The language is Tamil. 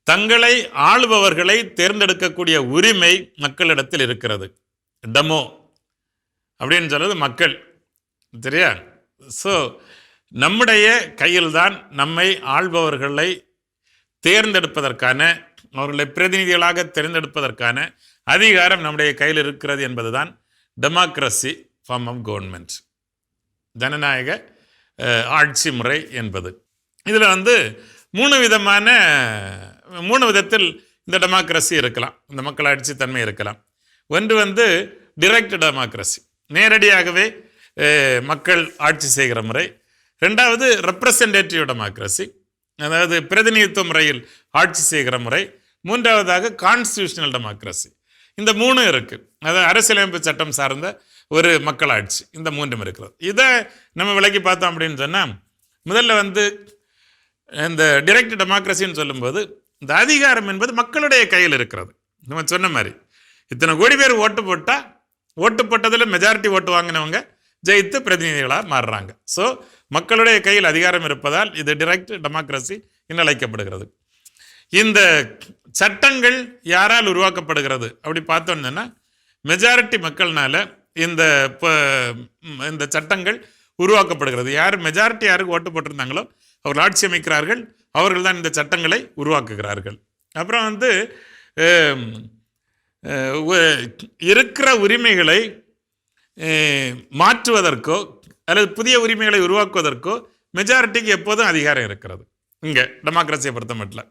தங்களை ஆளுபவர்களை தேர்ந்தெடுக்கக்கூடிய உரிமை மக்களிடத்தில் இருக்கிறது. டெமோ அப்படின்னு சொல்றது மக்கள், சரியா? ஸோ நம்முடைய கையில்தான் நம்மை ஆள்பவர்களை தேர்ந்தெடுப்பதற்கான, அவர்களை பிரதிநிதிகளாக தேர்ந்தெடுப்பதற்கான அதிகாரம் நம்முடைய கையில் இருக்கிறது என்பதுதான் டெமோக்ரஸி ஃபார்ம் ஆஃப் கவர்மெண்ட், ஜனநாயக ஆட்சி முறை என்பது. இதில் மூணு விதத்தில் இந்த டெமோக்ரஸி இருக்கலாம், இந்த மக்களாட்சி தன்மை இருக்கலாம். ஒன்று டிரெக்ட் டெமோக்ரஸி, நேரடியாகவே மக்கள் ஆட்சி செய்கிற முறை. ரெண்டாவது ரெப்ரசன்டேட்டிவ் டெமோக்ரஸி, அதாவது பிரதிநிதித்துவ முறையில் ஆட்சி செய்கிற முறை. மூன்றாவதாக கான்ஸ்டியூஷனல் டெமோக்ரஸி. இந்த மூணு இருக்குது, அதாவது அரசியலமைப்பு சட்டம் சார்ந்த ஒரு மக்களாட்சி. இந்த மூன்றும் இருக்கிறது. இதை நம்ம விளக்கி பார்த்தோம் அப்படின்னு சொன்னால், முதல்ல இந்த டிரெக்ட் டெமோக்ரஸின்னு சொல்லும்போது இந்த அதிகாரம் என்பது மக்களுடைய கையில் இருக்கிறது. நம்ம சொன்ன மாதிரி இத்தனை கோடி பேர் ஓட்டு போட்டால், ஓட்டு போட்டதில் மெஜாரிட்டி ஓட்டு வாங்கினவங்க ஜெயித்து பிரதிநிதிகளாக மாறுறாங்க. ஸோ மக்களுடைய கையில் அதிகாரம் இருப்பதால் இது டிரெக்ட் டெமோக்ரஸி என்று அழைக்கப்படுகிறது. இந்த சட்டங்கள் யாரால் உருவாக்கப்படுகிறது அப்படி பார்த்தோம்னா, மெஜாரிட்டி மக்கள்னால இந்த சட்டங்கள் உருவாக்கப்படுகிறது. மெஜாரிட்டி யாருக்கு ஓட்டு போட்டிருந்தாங்களோ அவர்கள் ஆட்சி அமைக்கிறார்கள், அவர்கள் தான் இந்த சட்டங்களை உருவாக்குகிறார்கள். அப்புறம் இருக்கிற உரிமைகளை மாற்றுவதற்கோ அல்லது புதிய உரிமைகளை உருவாக்குவதற்கோ மெஜாரிட்டிக்கு எப்போதும் அதிகாரம் இருக்கிறது. இங்கே டெமோக்ரஸியை பொறுத்த மட்டும்